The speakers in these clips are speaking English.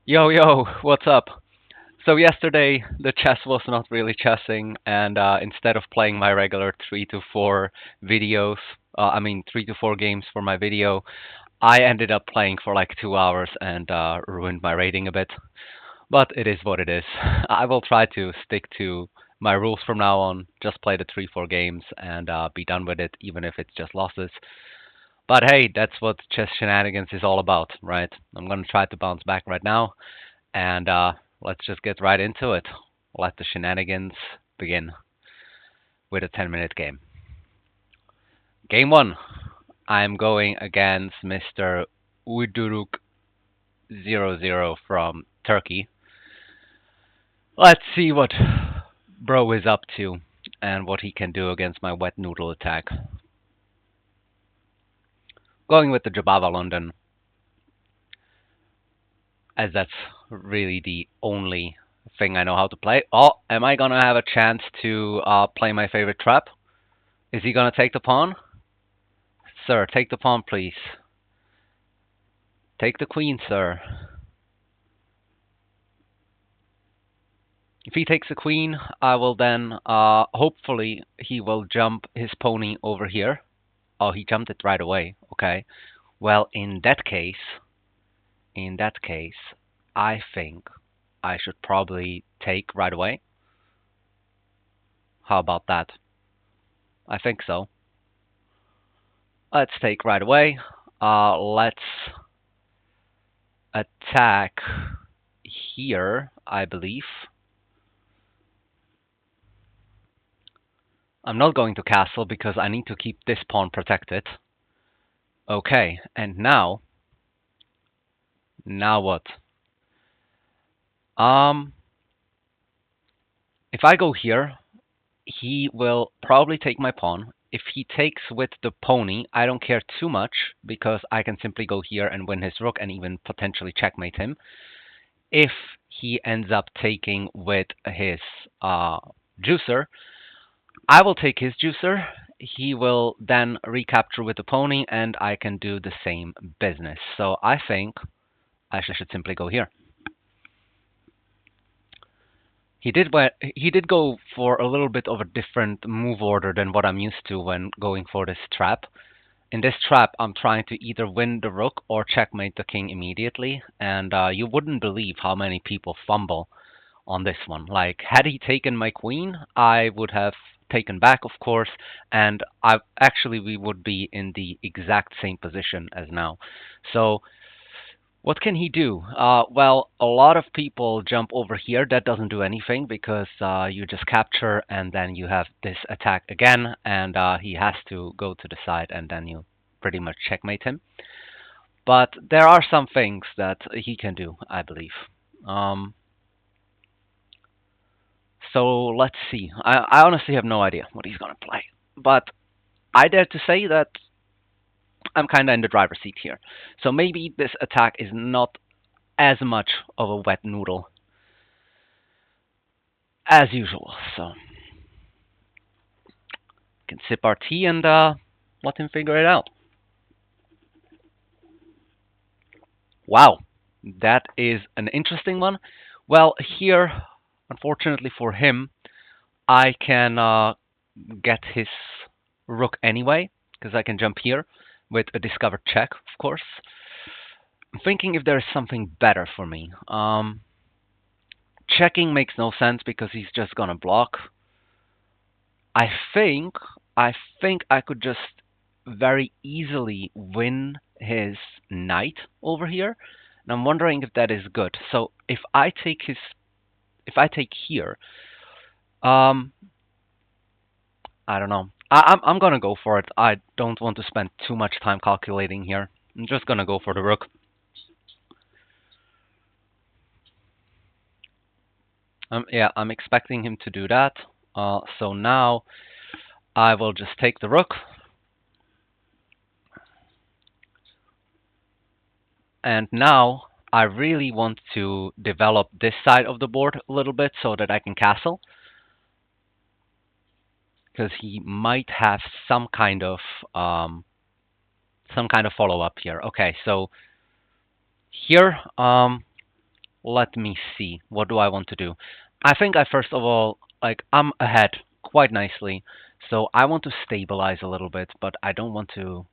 Yo, yo, what's up? So yesterday the chess was not really chessing, and instead of playing my regular 3 to 4 videos, 3 to 4 games for my video, I ended up playing for like 2 hours and ruined my rating a bit. But it is what it is. I will try to stick to my rules from now on. Just play the 3, 4 games and be done with it, even if it's just losses. But hey, that's what chess shenanigans is all about, right? I'm gonna try to bounce back right now. And let's just get right into it. Let the shenanigans begin with a 10-minute game. Game 1. I'm going against Mr. Uyduruk00 from Turkey. Let's see what Bro is up to and what he can do against my wet noodle attack. Going with the Jabava London, as that's really the only thing I know how to play. Oh, am I gonna have a chance to play my favorite trap? Is he gonna take the pawn? Sir, take the pawn, please. Take the queen, sir. If he takes the queen, I will then, hopefully, he will jump his pony over here. Oh, he jumped it right away. Okay. Well, in that case, I think I should probably take right away. How about that? I think so. Let's take right away. Let's attack here, I believe. I'm not going to castle because I need to keep this pawn protected. Okay, and now what? Um, if I go here, he will probably take my pawn. If he takes with the pony, I don't care too much because I can simply go here and win his rook and even potentially checkmate him. If he ends up taking with his juicer, I will take his juicer. He will then recapture with the pony, and I can do the same business. So I think I should simply go here. He did go for a little bit of a different move order than what I'm used to when going for this trap. In this trap, I'm trying to either win the rook or checkmate the king immediately, and you wouldn't believe how many people fumble on this one. Like, had he taken my queen, I would have taken back, of course, and we would be in the exact same position as now. So what can he do? Well, a lot of people jump over here. That doesn't do anything because you just capture and then you have this attack again, and he has to go to the side, and then you pretty much checkmate him. But there are some things that he can do, I believe. Um, so let's see. I honestly have no idea what he's going to play. But I dare to say that I'm kind of in the driver's seat here. So maybe this attack is not as much of a wet noodle as usual. So can sip our tea and let him figure it out. Wow, that is an interesting one. Well, here, unfortunately for him, I can get his rook anyway because I can jump here with a discovered check, of course. I'm thinking if there's something better for me. Checking makes no sense because he's just gonna block. I think I think I could just very easily win his knight over here. And I'm wondering if that is good. So if I take here, um I don't know. I'm gonna go for it. I don't want to spend too much time calculating here. I'm just gonna go for the rook. Yeah, I'm expecting him to do that. So now I will just take the rook. And now I really want to develop this side of the board a little bit so that I can castle. Because he might have um, some kind of follow up here. Okay, so here Let me see. What do I want to do? I think I first of all, like, I'm ahead quite nicely, so I want to stabilize a little bit, but I don't want to.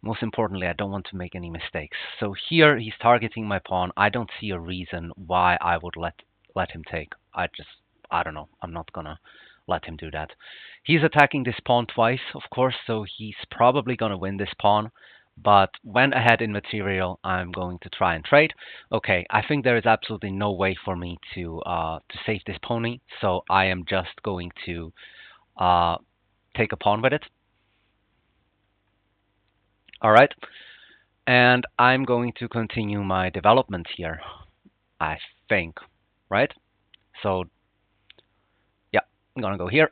Most importantly, I don't want to make any mistakes. So here he's targeting my pawn. I don't see a reason why I would let him take. I don't know. I'm not gonna let him do that. He's attacking this pawn twice, of course, so he's probably gonna win this pawn. But when ahead in material, I'm going to try and trade. Okay, I think there is absolutely no way for me to save this pony, so I am just going to uh, take a pawn with it. All right. And I'm going to continue my development here, I think, right? So, yeah, I'm gonna go here.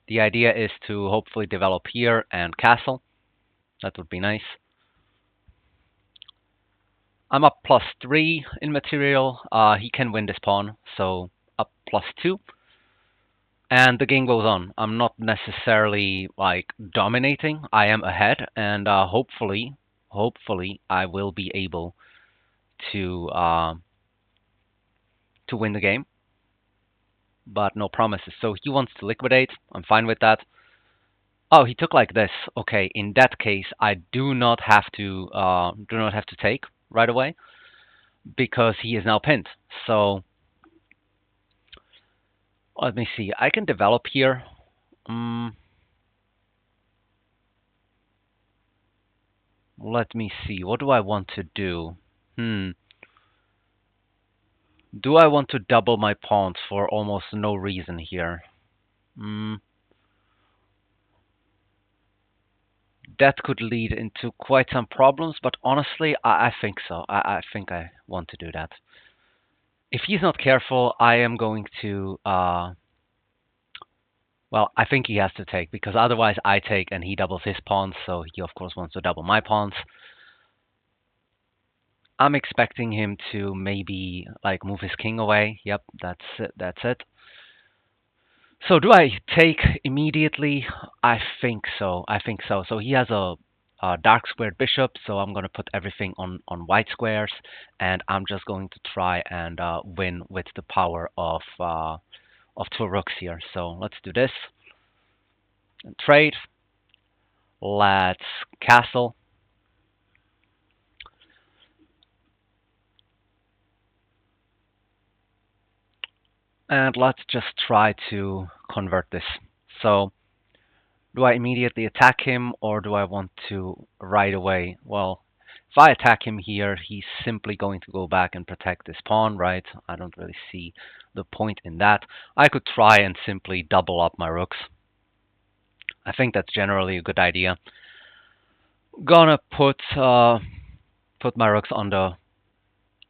The idea is to hopefully develop here and castle. That would be nice. I'm up +3 in material. He can win this pawn, so up +2. And the game goes on. I'm not necessarily like dominating. I am ahead, and hopefully, I will be able to win the game, but no promises. So he wants to liquidate. I'm fine with that. Oh, he took like this. Okay, in that case, I do not have to take right away because he is now pinned. So let me see. I can develop here. Let me see. What do I want to do? Do I want to double my pawns for almost no reason here? That could lead into quite some problems, but honestly, I think so. I think I want to do that. If he's not careful, I am going to. Well, I think he has to take because otherwise I take and he doubles his pawns, so he of course wants to double my pawns. I'm expecting him to maybe like move his king away. Yep, that's it. That's it. So do I take immediately? I think so. I think so. So he has a dark squared bishop, so I'm going to put everything on white squares, and I'm just going to try and win with the power of two rooks here. So let's do this. And trade. Let's castle. And let's just try to convert this. So do I immediately attack him or do I want to right away? Well, if I attack him here, he's simply going to go back and protect this pawn, right? I don't really see the point in that. I could try and simply double up my rooks. I think that's generally a good idea. Gonna put my rooks on the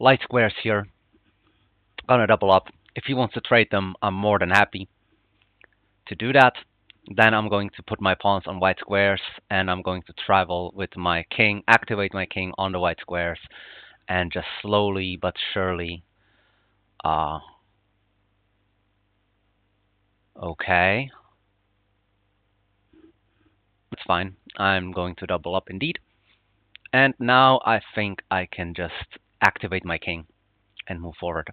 light squares here. Gonna double up. If he wants to trade them, I'm more than happy to do that. Then I'm going to put my pawns on white squares, and I'm going to travel with my king, activate my king on the white squares, and just slowly but surely. Okay. It's fine. I'm going to double up indeed. And now I think I can just activate my king and move forward.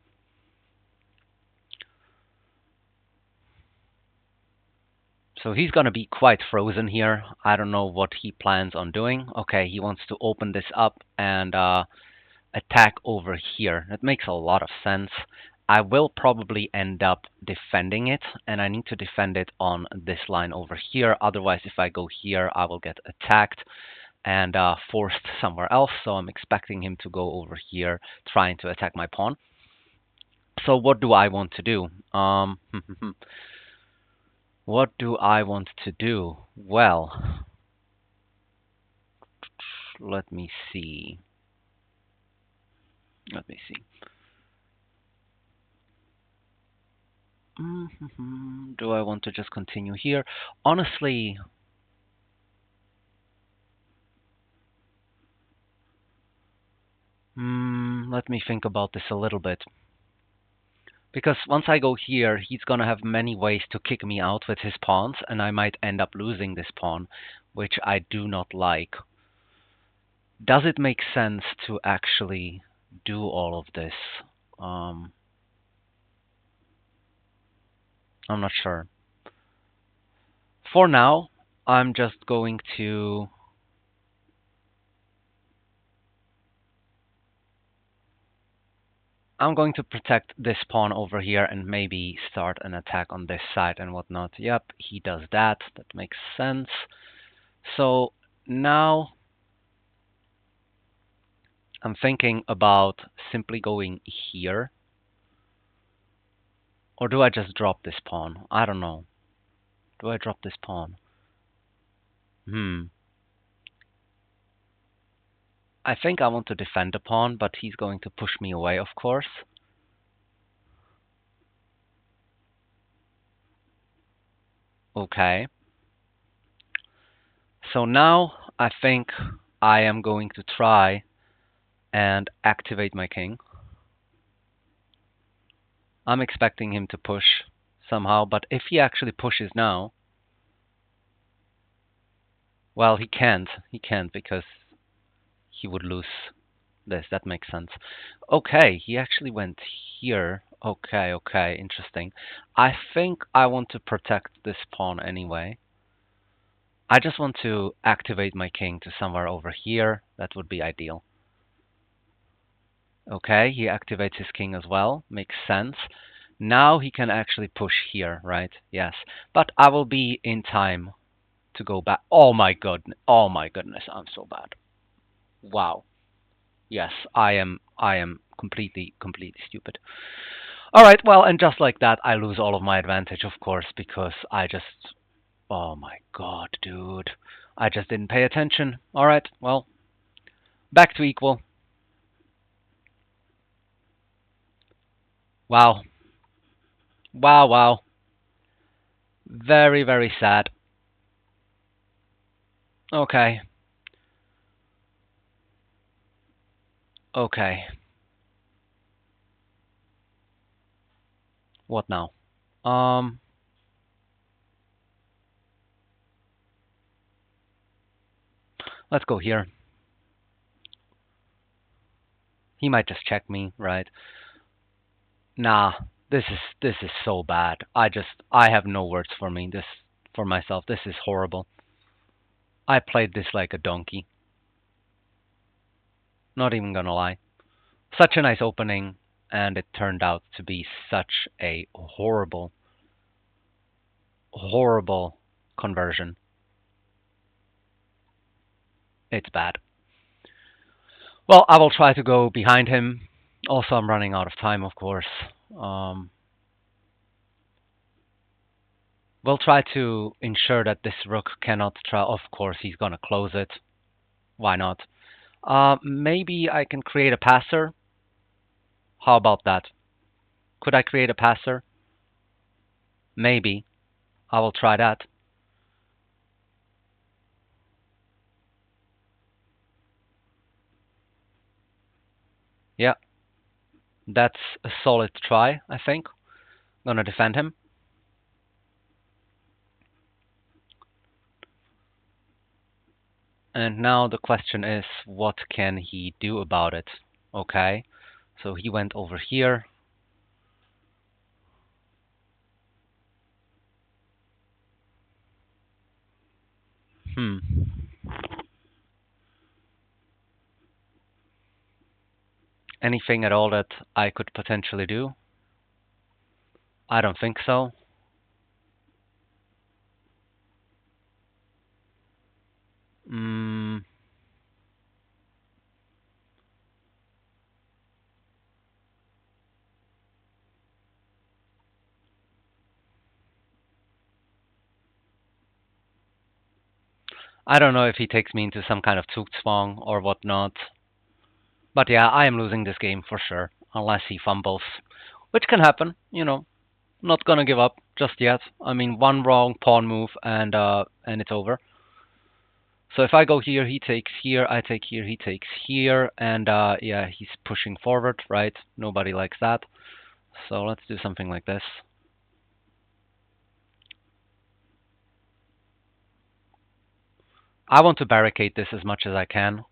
So he's going to be quite frozen here. I don't know what he plans on doing. Okay, he wants to open this up and attack over here. That makes a lot of sense. I will probably end up defending it, and I need to defend it on this line over here. Otherwise, if I go here, I will get attacked and forced somewhere else. So I'm expecting him to go over here, trying to attack my pawn. So what do I want to do? What do I want to do? Well, let me see. Let me see. Do I want to just continue here? Honestly, let me think about this a little bit. Because once I go here, he's going to have many ways to kick me out with his pawns, and I might end up losing this pawn, which I do not like. Does it make sense to actually do all of this? Um, I'm not sure. For now, I'm just going to I'm going to protect this pawn over here and maybe start an attack on this side and whatnot. Yep, he does that. That makes sense. So now I'm thinking about simply going here. Or do I just drop this pawn? I don't know. Do I drop this pawn? Hmm. I think I want to defend the pawn, but he's going to push me away, of course. Okay. So now I think I am going to try and activate my king. I'm expecting him to push somehow, but if he actually pushes now, well, he can't. He can't because he would lose this. That makes sense. Okay, he actually went here. Okay, okay, interesting. I think I want to protect this pawn anyway. I just want to activate my king to somewhere over here. That would be ideal. Okay, he activates his king as well. Makes sense. Now he can actually push here, right? Yes. But I will be in time to go back. Oh my goodness. Oh my goodness. I'm so bad. Wow. Yes, I am completely stupid. All right, well, and just like that I lose all of my advantage, of course, because I just oh my god, dude. I just didn't pay attention. All right, well, back to equal. Wow. Wow, wow. Very, very sad. Okay. Okay. What now? Um let's go here. He might just check me, right? Nah, this is so bad. I have no words for me. This for myself. This is horrible. I played this like a donkey. Not even gonna lie. Such a nice opening, and it turned out to be such a horrible, horrible conversion. It's bad. Well, I will try to go behind him. Also, I'm running out of time, of course. Um, we'll try to ensure that this rook cannot try. Of course, he's gonna close it. Why not? Maybe I can create a passer. How about that? Could I create a passer? Maybe. I will try that. Yeah, that's a solid try, I think. Gonna defend him. And now the question is, what can he do about it? Okay, so he went over here. Hmm. Anything at all that I could potentially do? I don't think so. Mm, I don't know if he takes me into some kind of Zugzwang or whatnot. But yeah, I am losing this game for sure, unless he fumbles, which can happen. Not gonna give up just yet. I mean, one wrong pawn move and it's over. So if I go here, he takes here, I take here, he takes here, and yeah, he's pushing forward, right? Nobody likes that. So let's do something like this. I want to barricade this as much as I can.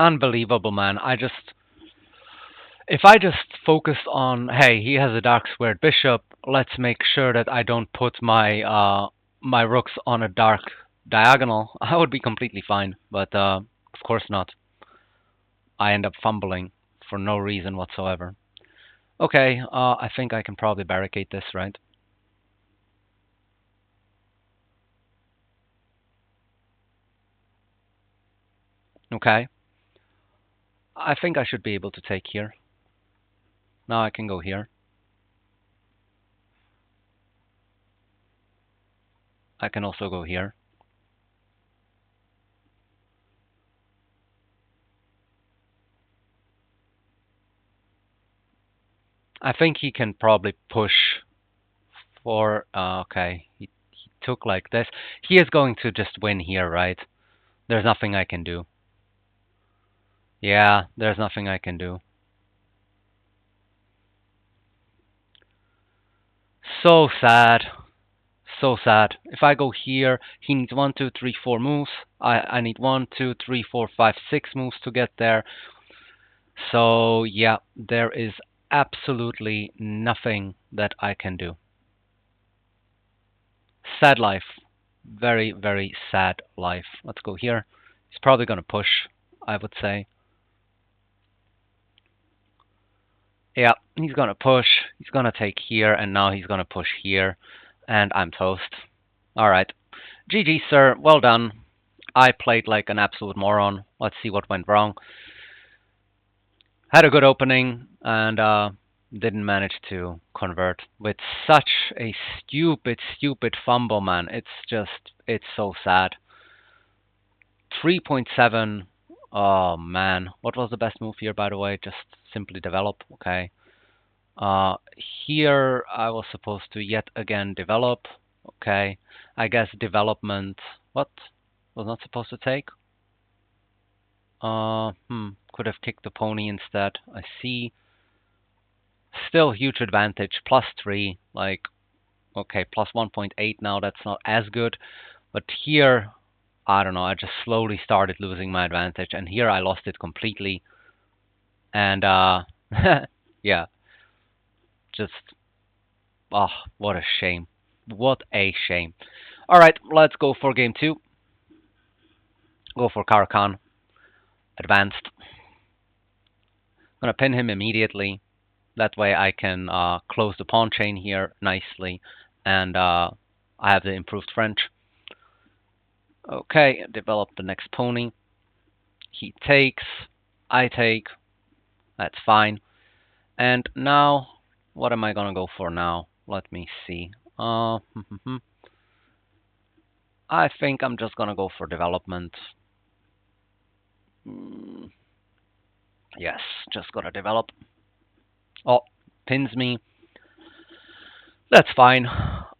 Unbelievable, man. If I just focused on, hey, he has a dark squared bishop, let's make sure that I don't put my rooks on a dark diagonal, I would be completely fine. But of course not. I end up fumbling for no reason whatsoever. Okay, I think I can probably barricade this, right? Okay. I think I should be able to take here. Now I can go here. I can also go here. I think he can probably push for. Okay, he took like this. He is going to just win here, right? There's nothing I can do. Yeah, there's nothing I can do. So sad. So sad. If I go here, he needs one, two, three, four moves. I need one, two, three, four, five, six moves to get there. So yeah, there is absolutely nothing that I can do. Sad life. Very, very sad life. Let's go here. He's probably going to push, I would say. Yeah, he's going to push. He's going to take here, and now he's going to push here. And I'm toast. Alright. GG, sir. Well done. I played like an absolute moron. Let's see what went wrong. Had a good opening, and didn't manage to convert with such a stupid, stupid fumble, man. It's so sad. 3.7. Oh man, what was the best move here, by the way? Just simply develop. Okay. Uh, Here I was supposed to yet again develop. Okay. I guess development. What was not supposed to take? Could have kicked the pony instead. I see. Still huge advantage. Plus three. Like, okay, plus 1.8 now. That's not as good. But here, I don't know. I just slowly started losing my advantage, and here I lost it completely. And yeah, just oh, what a shame. What a shame. All right, let's go for game two. Go for Karakan. Advanced. Gonna pin him immediately. That way I can close the pawn chain here nicely, and I have the improved French. Okay, develop the next pony. He takes. I take. That's fine. And now, what am I gonna go for now? Let me see. I think I'm just gonna go for development. Mm, yes, just gotta develop. Oh, pins me. That's fine.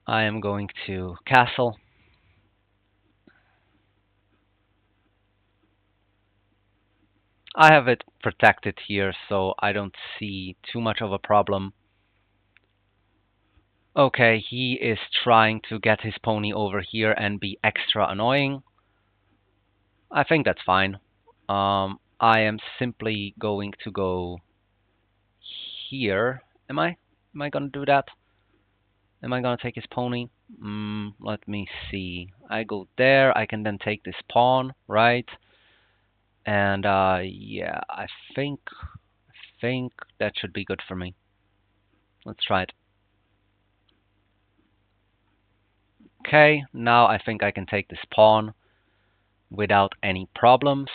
I am going to castle. I have it protected here, so I don't see too much of a problem. Okay, he is trying to get his pony over here and be extra annoying. I think that's fine. I am simply going to go here. Am I? Am I gonna do that? Am I gonna take his pony? Let me see. I go there. I can then take this pawn, right? And yeah, I think that should be good for me. Let's try it. Okay, now I think I can take this pawn without any problems.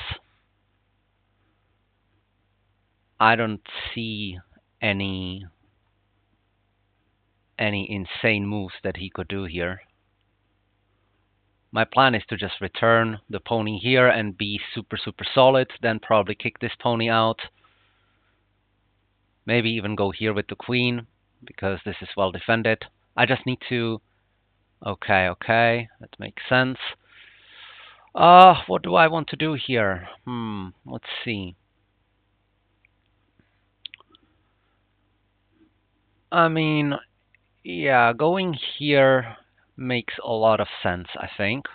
I don't see any any insane moves that he could do here. My plan is to just return the pony here and be super, super solid, then probably kick this pony out. Maybe even go here with the queen, because this is well defended. I just need to... Okay, okay, that makes sense. What do I want to do here? Let's see. I mean, yeah, going here makes a lot of sense, I think.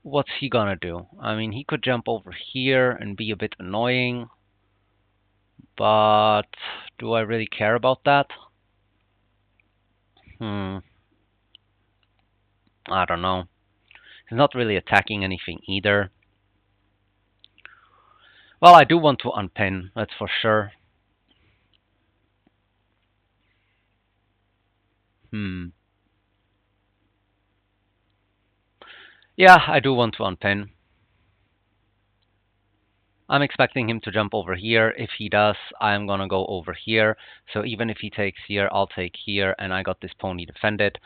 What's he gonna do? I mean, he could jump over here and be a bit annoying, but do I really care about that? Hmm, I don't know. He's not really attacking anything either. Well, I do want to unpin, that's for sure. Hmm. Yeah, I do want to unpin. I'm expecting him to jump over here. If he does, I'm gonna go over here. So even if he takes here, I'll take here, and I got this pony defended.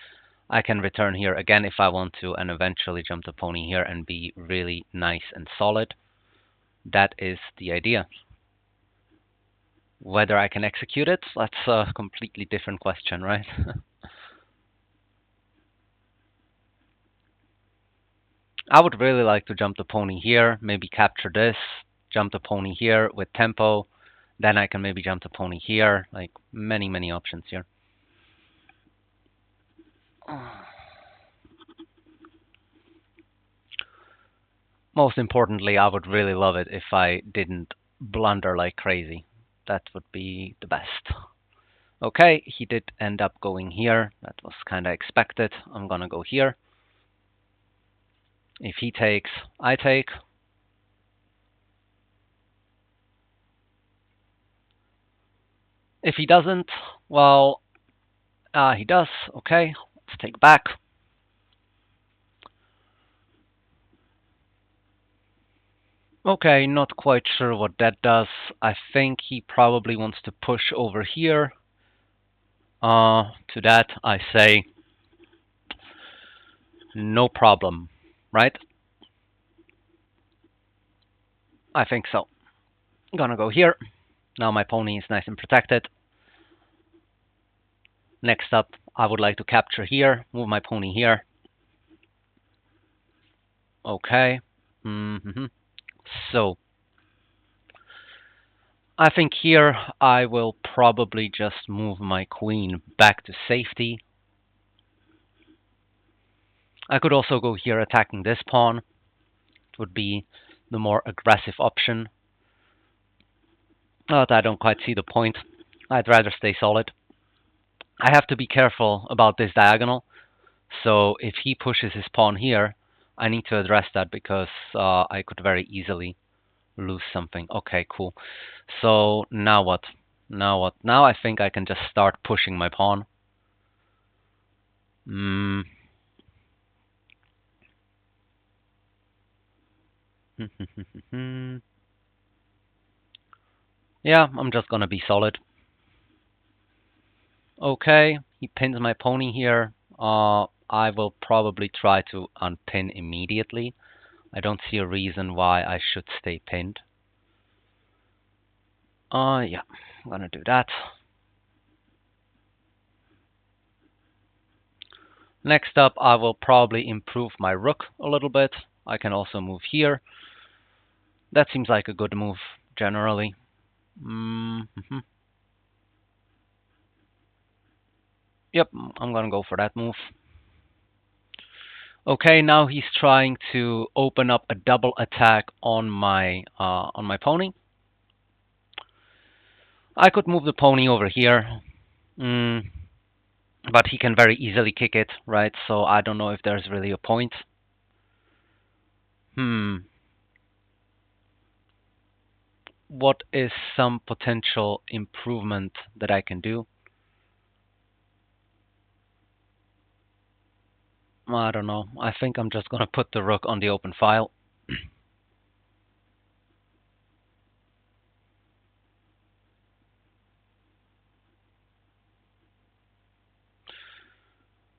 I can return here again if I want to, and eventually jump the pony here and be really nice and solid. That is the idea. Whether I can execute it, that's a completely different question, right? I would really like to jump the pony here, maybe capture this, jump the pony here with tempo, then I can maybe jump the pony here, like many, many options here. Most importantly, I would really love it if I didn't blunder like crazy. That would be the best. Okay, he did end up going here. That was kind of expected. I'm gonna go here. If he takes, I take. If he doesn't, well, he does. Okay, let's take back. Okay, not quite sure what that does. I think he probably wants to push over here. To that, I say no problem, right? I think so. I'm gonna go here. Now my pony is nice and protected. Next up, I would like to capture here, move my pony here. Okay. Mm-hmm. So, I think here I will probably just move my queen back to safety. I could also go here attacking this pawn. It would be the more aggressive option. But I don't quite see the point. I'd rather stay solid. I have to be careful about this diagonal. So if he pushes his pawn here, I need to address that because I could very easily lose something. Okay, cool. So now what? Now what? Now I think I can just start pushing my pawn. Mm. Yeah, I'm just gonna be solid. Okay, he pins my pony here. I will probably try to unpin immediately. I don't see a reason why I should stay pinned. Yeah, I'm gonna do that. Next up, I will probably improve my rook a little bit. I can also move here. That seems like a good move, generally. Mm-hmm. Yep, I'm gonna go for that move. Okay, now he's trying to open up a double attack on my pony. I could move the pony over here, mm, but he can very easily kick it, right? So I don't know if there's really a point. Hmm. What is some potential improvement that I can do? I don't know. I think I'm just gonna put the rook on the open file.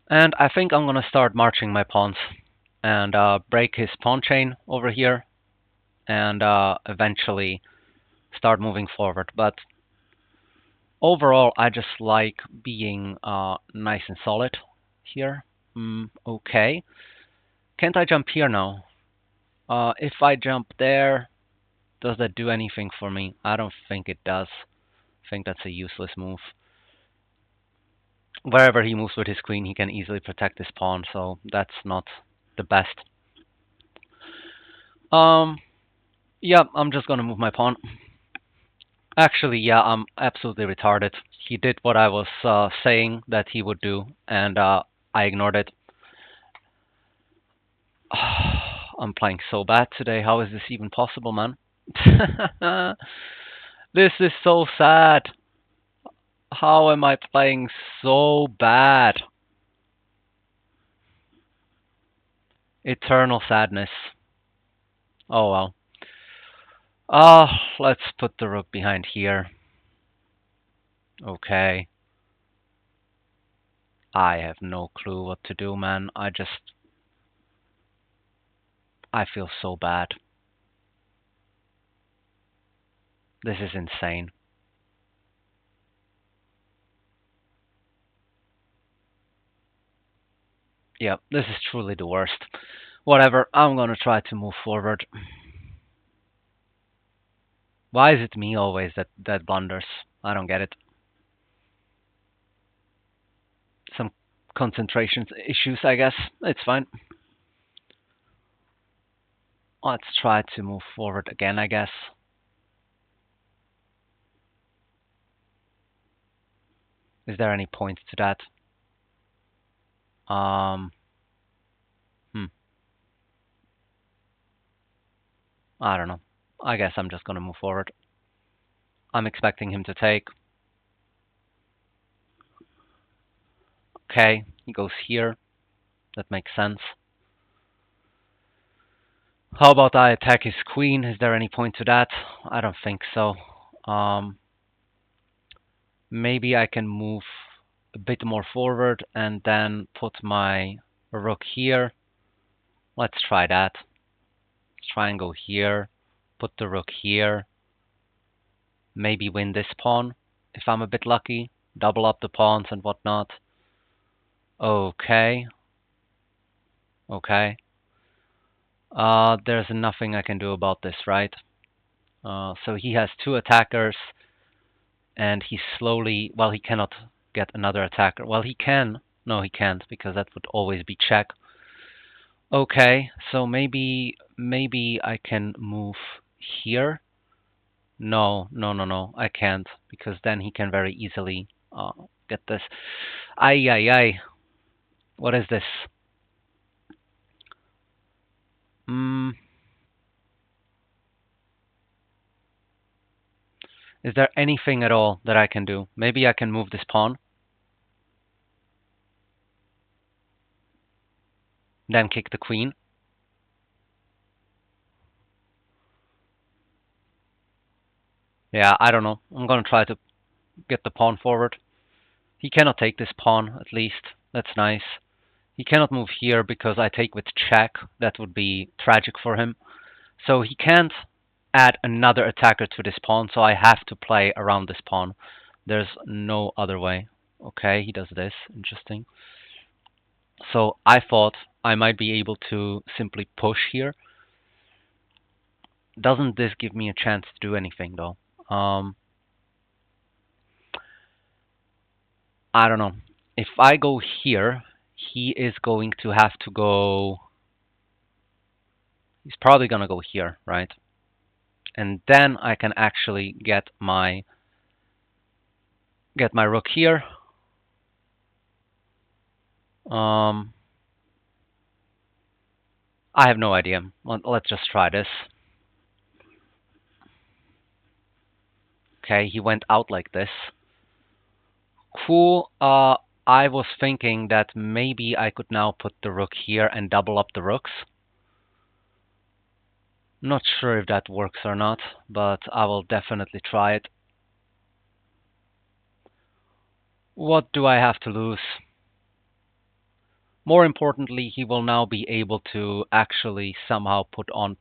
And I think I'm gonna start marching my pawns and break his pawn chain over here and eventually start moving forward. But overall, I just like being nice and solid here. Okay. Can't I jump here now? If I jump there, does that do anything for me? I don't think it does. I think that's a useless move. Wherever he moves with his queen, he can easily protect his pawn, so that's not the best. Um, yeah, I'm just gonna move my pawn. Actually, yeah, I'm absolutely retarded. He did what I was saying that he would do, and I ignored it. I'm playing so bad today. How is this even possible, man? This is so sad. How am I playing so bad? Eternal sadness. Oh well. Let's put the rook behind here. Okay. I have no clue what to do, man. I feel so bad. This is insane. Yeah, this is truly the worst. Whatever, I'm gonna try to move forward. Why is it me always that blunders? I don't get it. Some concentration issues, I guess. It's fine. Let's try to move forward again, I guess. Is there any point to that? Um, hmm, I don't know. I guess I'm just gonna move forward. I'm expecting him to take. Okay, he goes here. That makes sense. How about I attack his queen? Is there any point to that? I don't think so. Um, Maybe I can move a bit more forward and then put my rook here. Let's try that. Let's try and go here. Put the rook here. Maybe win this pawn if I'm a bit lucky. Double up the pawns and whatnot. Okay. Okay. There's nothing I can do about this, right? So he has two attackers, and he slowly. Well, he cannot get another attacker. Well, he can. No, he can't because that would always be check. Okay, so maybe I can move here. No, no, no, no, I can't because then he can very easily get this. Ay, ay, ay. What is this? Mm, is there anything at all that I can do? Maybe I can move this pawn, then kick the queen. Yeah, I don't know. I'm gonna try to get the pawn forward. He cannot take this pawn, at least. That's nice. He cannot move here because I take with check. That would be tragic for him. So he can't add another attacker to this pawn, so I have to play around this pawn. There's no other way. Okay, he does this. Interesting. So I thought I might be able to simply push here. Doesn't this give me a chance to do anything, though? I don't know. If I go here, he is going to have to go. He's probably going to go here, right? And then I can actually get my rook here. Um, I have no idea. Let's just try this. Okay, he went out like this. Cool. I was thinking that maybe I could now put the rook here and double up the rooks. Not sure if that works or not, but I will definitely try it. What do I have to lose? More importantly, he will now be able to actually somehow put on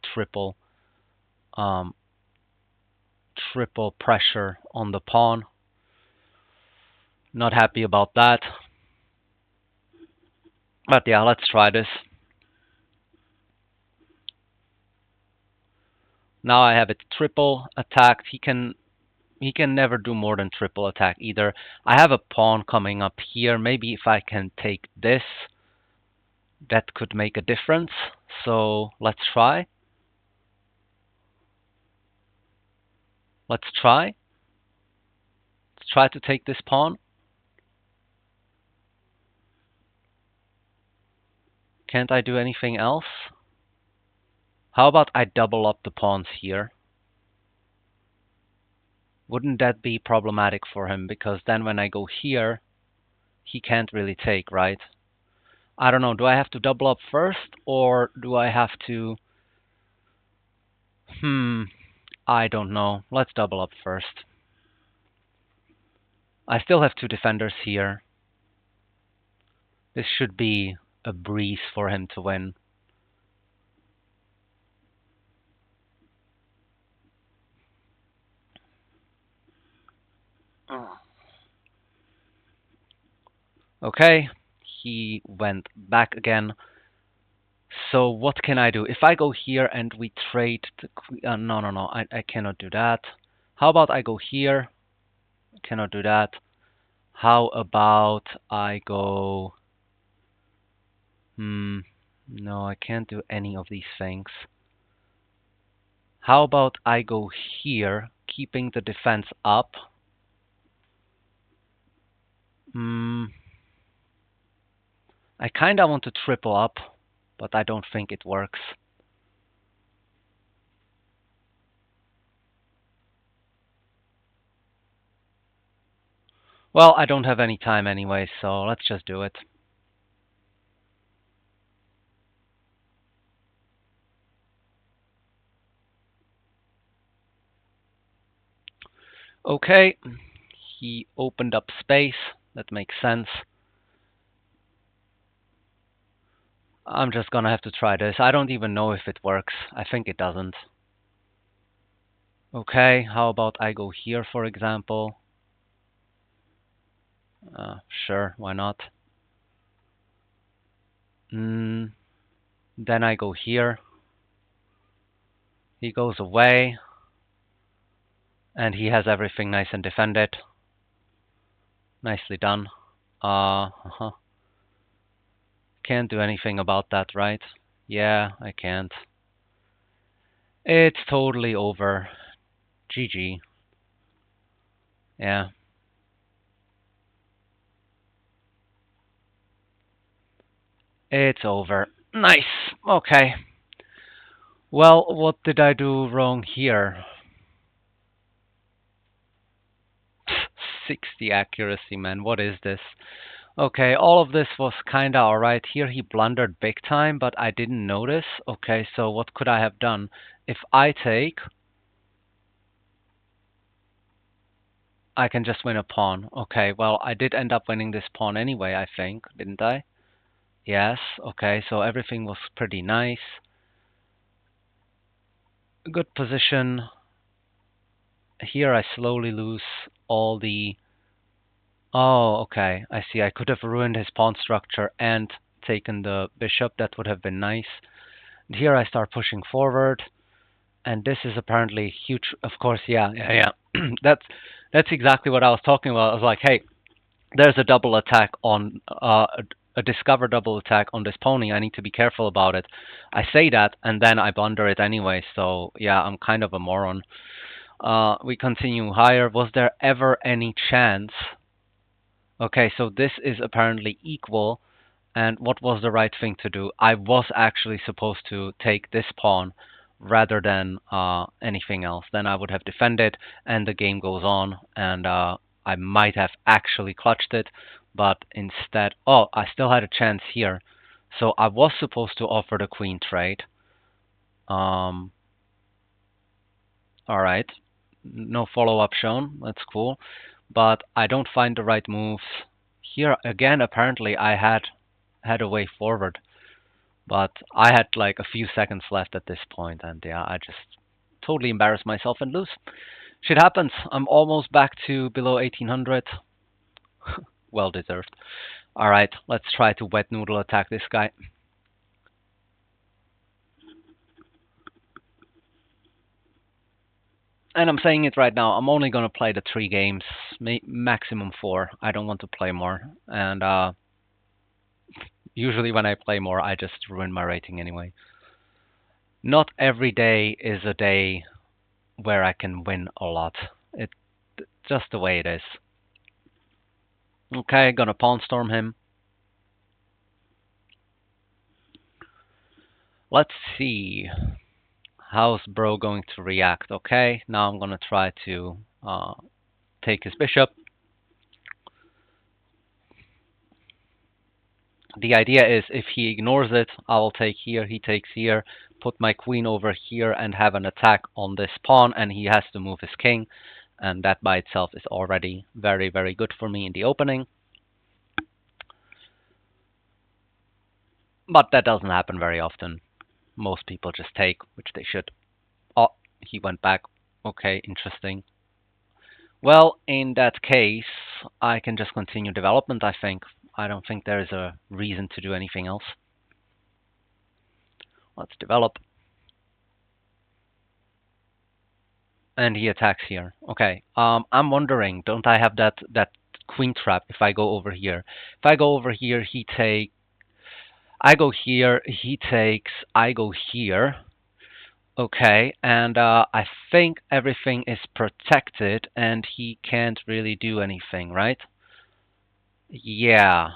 um, triple pressure on the pawn. Not happy about that. But yeah, let's try this. Now I have it triple attacked. He can never do more than triple attack either. I have a pawn coming up here. Maybe if I can take this, that could make a difference. So let's try. Let's try. Let's try to take this pawn. Can't I do anything else? How about I double up the pawns here? Wouldn't that be problematic for him? Because then when I go here, he can't really take, right? I don't know. Do I have to double up first, or do I have to... I don't know. Let's double up first. I still have two defenders here. This should be a breeze for him to win. Okay, he went back again. So what can I do? If I go here and we trade the queen... no. I cannot do that. How about I go here? Cannot do that. How about I go... No, I can't do any of these things. How about I go here, keeping the defense up? I kinda want to triple up, but I don't think it works. Well, I don't have any time anyway, so let's just do it. Okay, he opened up space. That makes sense. I'm just gonna have to try this. I don't even know if it works. I think it doesn't. Okay, how about I go here, for example? Sure, why not? Then I go here. He goes away. And he has everything nice and defended. Nicely done. Can't do anything about that, right? Yeah, I can't. It's totally over. GG. Yeah. It's over. Nice. Okay. Well, what did I do wrong here? 60 accuracy, man. What is this? Okay, all of this was kinda alright. Here he blundered big time, but I didn't notice. Okay, so what could I have done? If I take, I can just win a pawn. Okay, well, I did end up winning this pawn anyway, I think, didn't I? Yes, okay, so everything was pretty nice. Good position. Here I slowly lose all the... Oh, okay, I see. I could have ruined his pawn structure and taken the bishop. That would have been nice. And here I start pushing forward. And this is apparently huge. Of course, yeah. That's exactly what I was talking about. I was like, hey, there's a double attack on a discover double attack on this pony. I need to be careful about it. I say that, and then I blunder it anyway. So yeah, I'm kind of a moron. We continue higher. Was there ever any chance? Okay, so this is apparently equal. And what was the right thing to do? I was actually supposed to take this pawn rather than anything else. Then I would have defended, and the game goes on, and I might have actually clutched it, but instead, oh, I still had a chance here. So I was supposed to offer the queen trade. All right, no follow-up shown. That's cool, but I don't find the right moves here. Again, apparently I had a way forward. But I had like a few seconds left at this point, and yeah, I just totally embarrassed myself and lose. Shit happens. I'm almost back to below 1800. Well deserved. All right, let's try to wet noodle attack this guy. And I'm saying it right now, I'm only going to play the 3 games, maximum 4. I don't want to play more. And usually when I play more, I just ruin my rating anyway. Not every day is a day where I can win a lot. It just the way it is. Okay, gonna pawn storm him. Let's see. How's bro going to react? Okay, now I'm gonna try to take his bishop. The idea is if he ignores it, I will take here, he takes here, put my queen over here and have an attack on this pawn, and he has to move his king. And that by itself is already very, very good for me in the opening. But that doesn't happen very often. Most people just take, which they should. Oh, he went back. Okay, interesting. Well, in that case, I can just continue development, I think. I don't think there is a reason to do anything else. Let's develop. And he attacks here. Okay. I'm wondering, don't I have that queen trap if I go over here? If I go over here, he take. I go here, he takes. I go here. Okay, and I think everything is protected, and he can't really do anything, right? Yeah,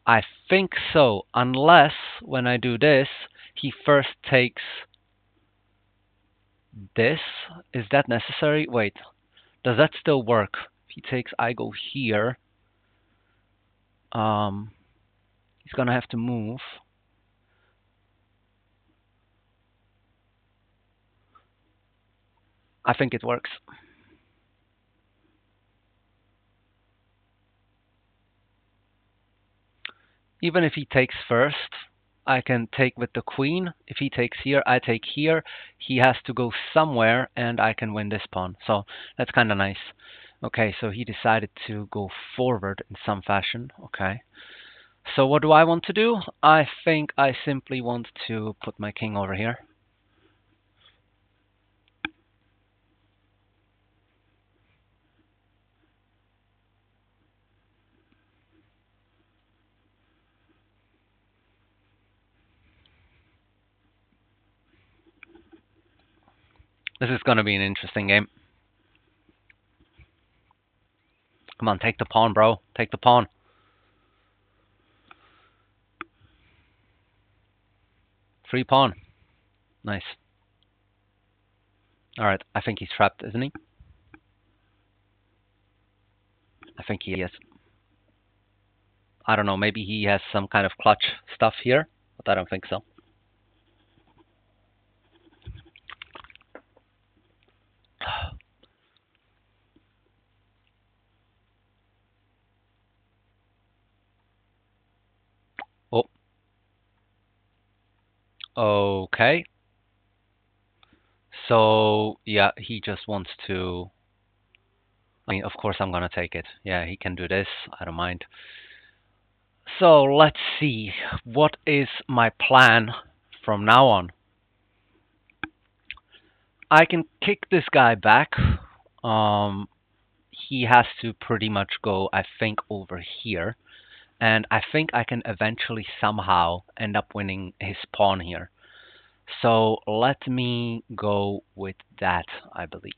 I think so. Unless when I do this, he first takes this. Is that necessary? Wait, does that still work? If he takes, I go here. Um, he's gonna have to move. I think it works. Even if he takes first, I can take with the queen. If he takes here, I take here. He has to go somewhere, and I can win this pawn. So that's kind of nice. Okay, so he decided to go forward in some fashion. Okay. So what do I want to do? I think I simply want to put my king over here. This is going to be an interesting game. Come on, take the pawn, bro. Take the pawn. Free pawn. Nice. All right, I think he's trapped, isn't he? I think he is. I don't know, maybe he has some kind of clutch stuff here, but I don't think so. Oh, okay. So, yeah, he just wants to. I mean, of course, I'm gonna take it. Yeah, he can do this. I don't mind. So, let's see. What is my plan from now on? I can kick this guy back. Um, he has to pretty much go, I think, over here. And I think I can eventually somehow end up winning his pawn here. So let me go with that, I believe.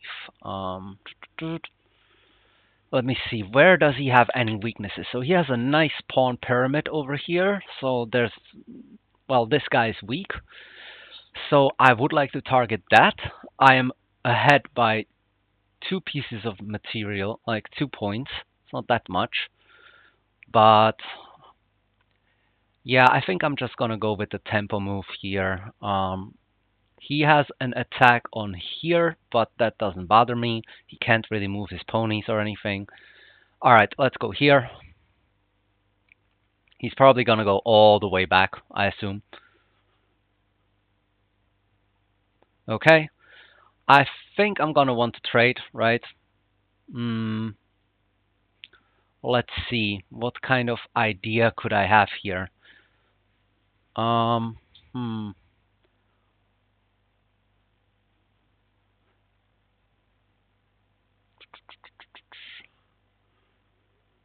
Let me see, where does he have any weaknesses? So he has a nice pawn pyramid over here. So there's, well, this guy is weak. So I would like to target that. I am ahead by 2 pieces of material, like 2 points. It's not that much. But yeah, I think I'm just gonna go with the tempo move here. He has an attack on here, but that doesn't bother me. He can't really move his ponies or anything. All right, let's go here. He's probably gonna go all the way back, I assume. Okay, I think I'm gonna want to trade, right? Mm, let's see, what kind of idea could I have here? Um, hmm.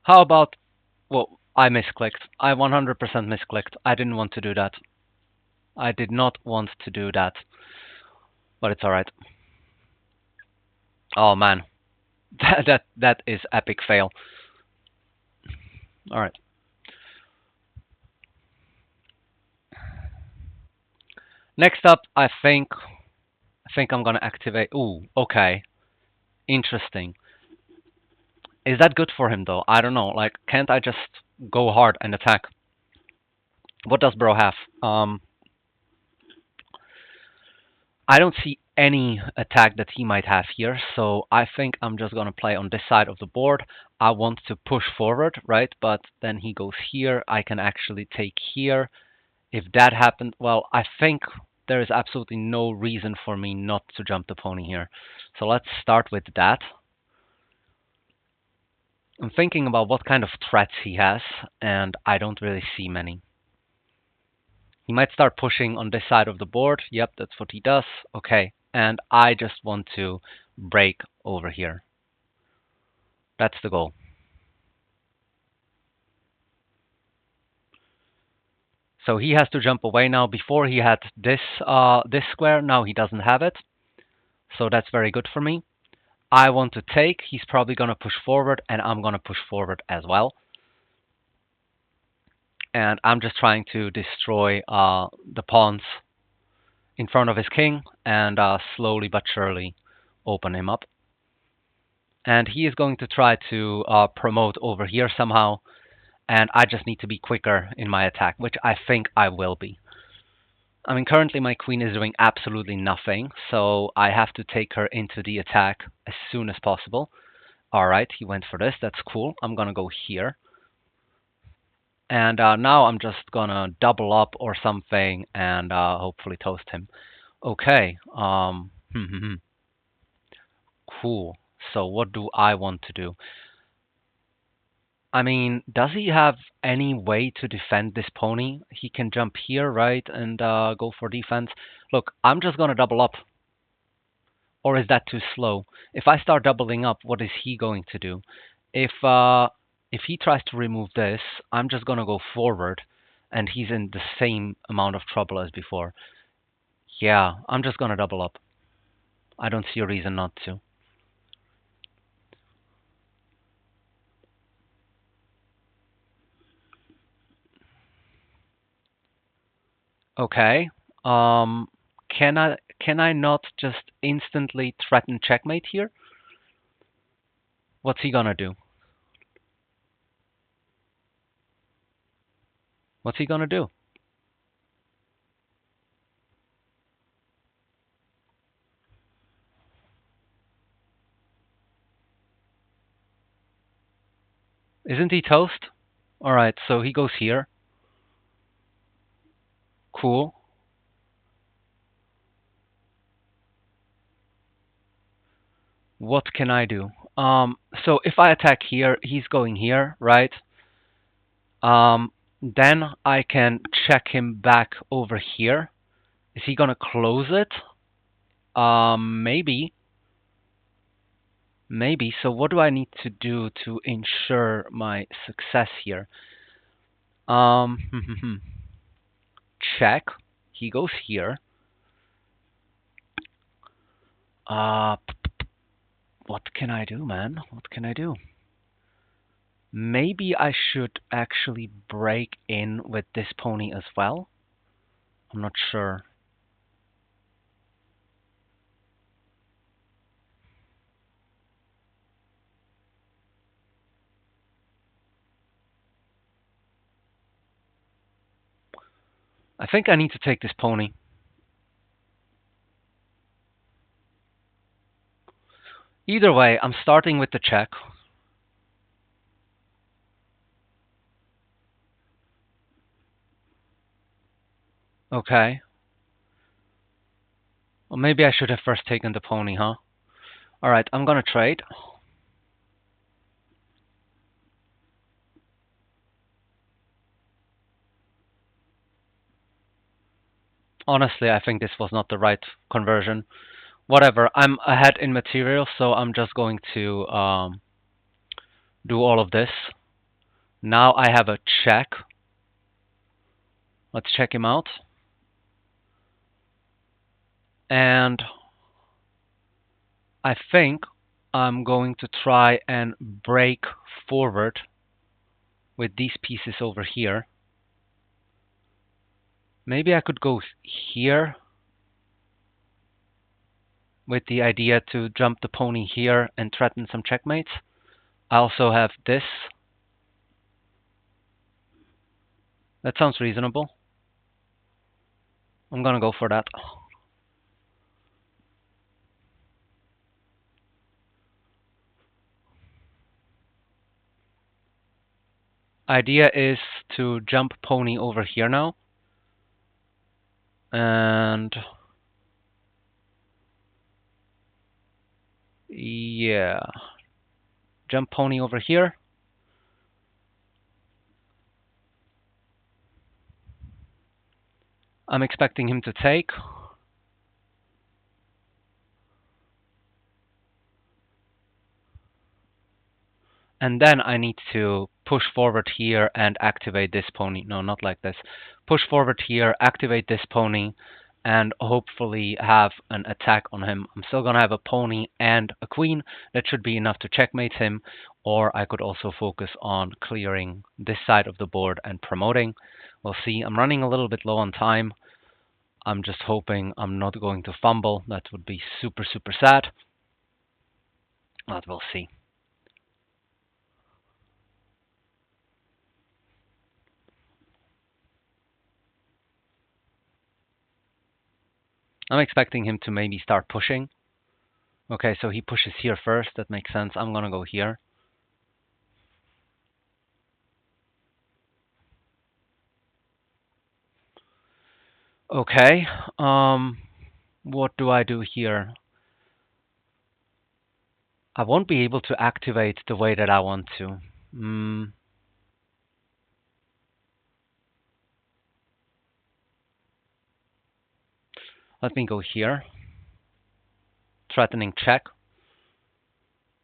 How about, well, I misclicked. I 100% misclicked. I didn't want to do that. I did not want to do that. but it's alright. Oh man, that is epic fail. Alright. Next up, I think I'm gonna activate. Ooh, okay, interesting. Is that good for him though? I don't know. Like, can't I just go hard and attack? What does Bro have? I don't see any attack that he might have here, so I think I'm just gonna play on this side of the board. I want to push forward, right? But then he goes here. I can actually take here. If that happened, well, I think there is absolutely no reason for me not to jump the pony here. So let's start with that. I'm thinking about what kind of threats he has, and I don't really see many. He might start pushing on this side of the board. Yep, that's what he does. Okay, and I just want to break over here. That's the goal. So he has to jump away now. Before he had this square, now he doesn't have it. So that's very good for me. I want to take. He's probably going to push forward, and I'm going to push forward as well. And I'm just trying to destroy the pawns in front of his king and slowly but surely open him up. And he is going to try to promote over here somehow, and I just need to be quicker in my attack, which I think I will be. I mean, currently my queen is doing absolutely nothing, so I have to take her into the attack as soon as possible. Alright, he went for this. That's cool. I'm gonna go here. And now I'm just gonna double up or something and hopefully toast him. Okay. Cool. So what do I want to do? I mean, does he have any way to defend this pony? He can jump here, right, and go for defense. Look, I'm just gonna double up. Or is that too slow? If I start doubling up, what is he going to do? If he tries to remove this, I'm just gonna go forward, and he's in the same amount of trouble as before. Yeah, I'm just gonna double up. I don't see a reason not to. Okay. Um, can I not just instantly threaten checkmate here? What's he gonna do? What's he gonna do? Isn't he toast? Alright, so he goes here. Cool. What can I do? So if I attack here, he's going here, right? Then I can check him back over here. Is he gonna close it? Maybe. Maybe. So what do I need to do to ensure my success here? Check. He goes here. Uh, what can I do, man? What can I do? Maybe I should actually break in with this pony as well. I'm not sure. I think I need to take this pony. Either way, I'm starting with the check. Okay. Well, maybe I should have first taken the pony, huh? Alright, I'm gonna trade. Honestly, I think this was not the right conversion. Whatever, I'm ahead in material, so I'm just going to do all of this. Now I have a check. Let's check him out. And I think I'm going to try and break forward with these pieces over here. Maybe I could go here with the idea to jump the pony here and threaten some checkmates. I also have this. That sounds reasonable. I'm gonna go for that. Idea is to jump pony over here now. And yeah, jump pony over here. I'm expecting him to take. And then I need to push forward here and activate this pony. No, not like this. Push forward here, activate this pony, and hopefully have an attack on him. I'm still gonna have a pony and a queen. That should be enough to checkmate him. Or I could also focus on clearing this side of the board and promoting. We'll see. I'm running a little bit low on time. I'm just hoping I'm not going to fumble. That would be super, super sad. But we'll see. I'm expecting him to maybe start pushing. Okay, so he pushes here first. That makes sense. I'm gonna go here. Okay, what do I do here? I won't be able to activate the way that I want to. Let me go here. Threatening check.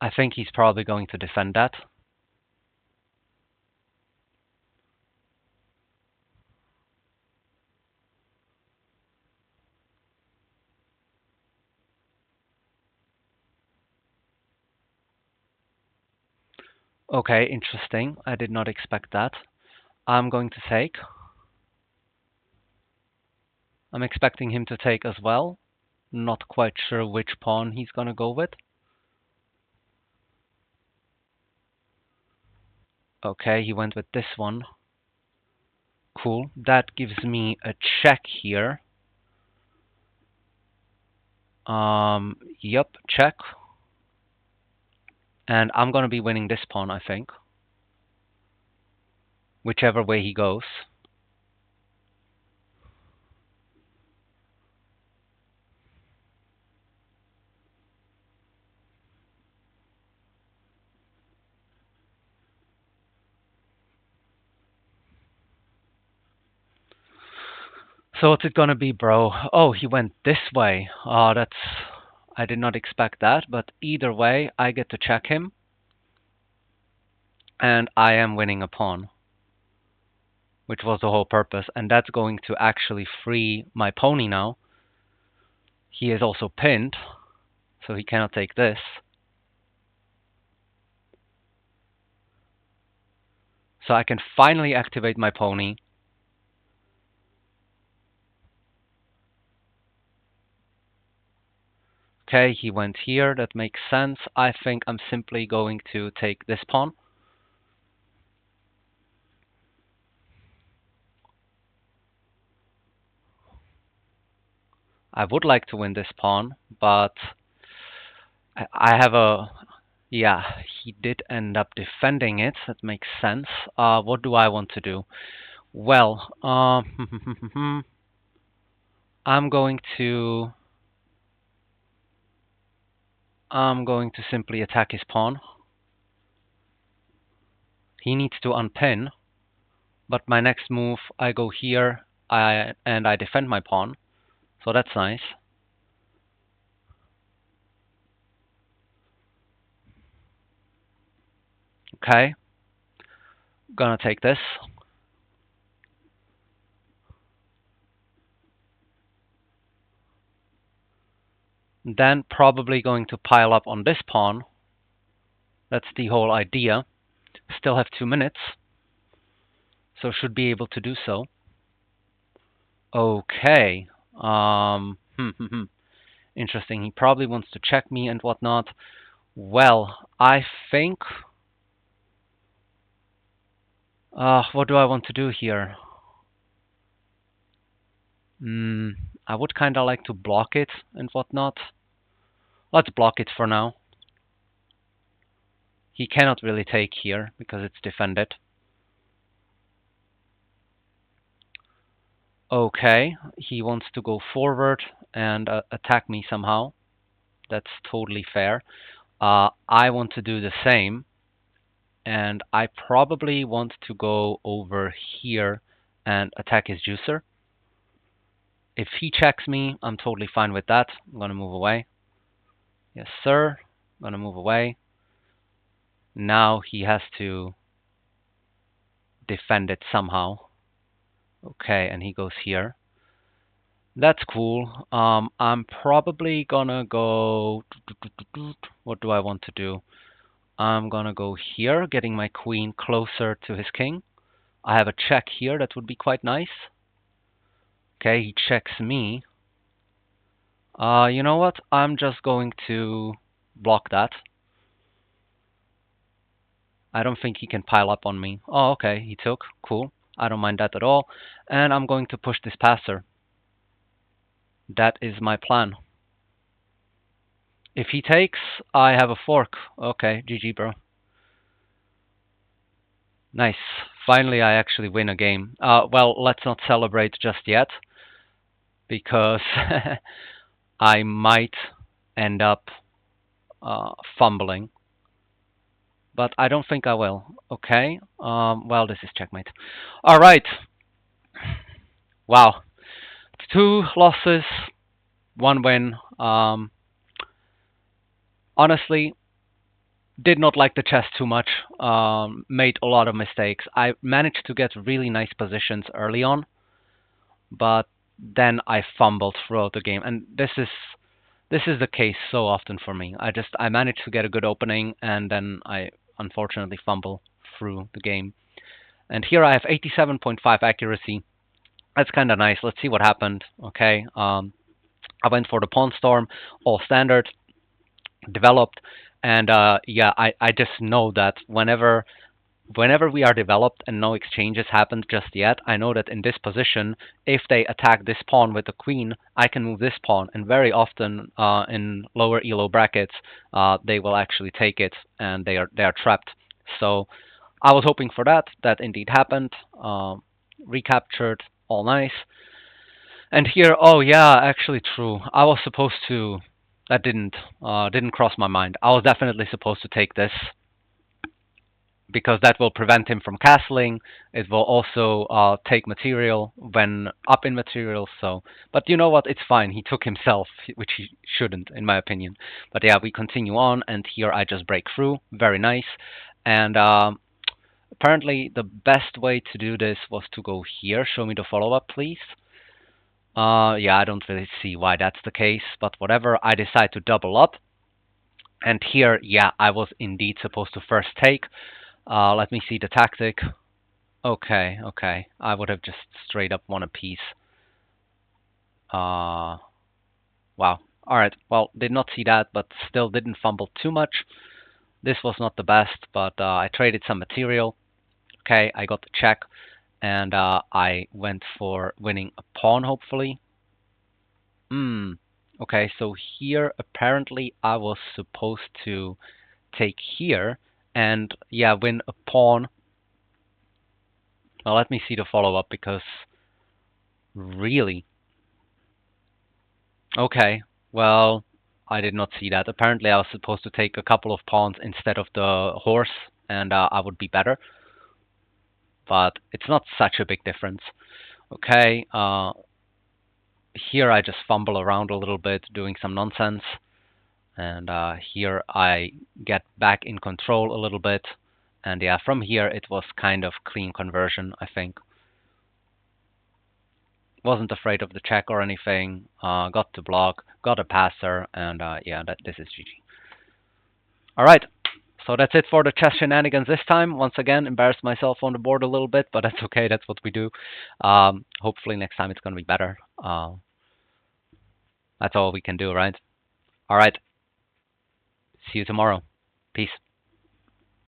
I think he's probably going to defend that. Okay, interesting. I did not expect that. I'm going to take. I'm expecting him to take as well. Not quite sure which pawn he's gonna go with. Okay, he went with this one. Cool. That gives me a check here. Yep, check. And I'm gonna be winning this pawn, I think. Whichever way he goes. So what's it gonna be, bro? Oh, he went this way. Oh, that's... I did not expect that, but either way, I get to check him. And I am winning a pawn. Which was the whole purpose. And that's going to actually free my pony now. He is also pinned, so he cannot take this. So I can finally activate my pony. Okay, he went here. That makes sense. I think I'm simply going to take this pawn. I would like to win this pawn, but I have a... Yeah, he did end up defending it. That makes sense. What do I want to do? Well, I'm going to... I'm going to simply attack his pawn. He needs to unpin, but my next move, I go here and I defend my pawn. So that's nice. Okay. Gonna take this. Then probably going to pile up on this pawn. That's the whole idea. Still have 2 minutes, so should be able to do so. Okay. Interesting. He probably wants to check me and whatnot. Well, I think. What do I want to do here? Mm, I would kind of like to block it and whatnot. Let's block it for now. He cannot really take here because it's defended. Okay, he wants to go forward and attack me somehow. That's totally fair. I want to do the same, and I probably want to go over here and attack his juicer. If he checks me, I'm totally fine with that. I'm gonna move away. Yes, sir. I'm gonna move away. Now he has to defend it somehow. Okay, and he goes here. That's cool. I'm probably gonna go. What do I want to do? I'm gonna go here, getting my queen closer to his king. I have a check here. That would be quite nice. Okay, he checks me. You know what? I'm just going to block that. I don't think he can pile up on me. Oh, okay, he took. Cool. I don't mind that at all. And I'm going to push this passer. That is my plan. If he takes, I have a fork. Okay, GG, bro. Nice. Finally, I actually win a game. Well, let's not celebrate just yet, because I might end up fumbling. But I don't think I will. Okay. Well, this is checkmate. All right. Wow. 2 losses, 1 win. Honestly, did not like the chess too much. Made a lot of mistakes. I managed to get really nice positions early on, but then I fumbled throughout the game, and this is the case so often for me. I managed to get a good opening, and then I unfortunately fumble through the game. And here I have 87.5 accuracy. That's kind of nice. Let's see what happened. Okay, I went for the pawn storm, all standard, developed, and yeah, I just know that whenever we are developed and no exchanges happened just yet, I know that in this position, if they attack this pawn with the queen, I can move this pawn, and very often in lower elo brackets, they will actually take it, and they are trapped. So I was hoping for that. That indeed happened. Recaptured, all nice. And here, oh yeah, actually true. I was supposed to. That didn't cross my mind. I was definitely supposed to take this because that will prevent him from castling. It will also take material when up in material. So, but you know what? It's fine. He took himself, which he shouldn't, in my opinion. But yeah, we continue on, and here I just break through. Very nice. And apparently, the best way to do this was to go here. Show me the follow-up, please. Yeah, I don't really see why that's the case, but whatever. I decide to double up. And here, yeah, I was indeed supposed to first take. Let me see the tactic. Okay, okay. I would have just straight up won a piece. Wow. Alright, well, did not see that, but still didn't fumble too much. This was not the best, but I traded some material. Okay, I got the check, and I went for winning a pawn, hopefully. Okay, so here apparently I was supposed to take here and yeah, win a pawn. Well, let me see the follow-up because really. Okay, well, I did not see that. Apparently I was supposed to take a couple of pawns instead of the horse, and I would be better. But it's not such a big difference. Okay, here I just fumble around a little bit doing some nonsense. And here I get back in control a little bit. And yeah, from here it was kind of clean conversion, I think. Wasn't afraid of the check or anything. Got to block, got a passer, and yeah, this is GG. All right. So that's it for the chess shenanigans this time. Once again, embarrassed myself on the board a little bit, but that's okay. That's what we do. Hopefully next time it's going to be better. That's all we can do, right? All right. See you tomorrow. Peace.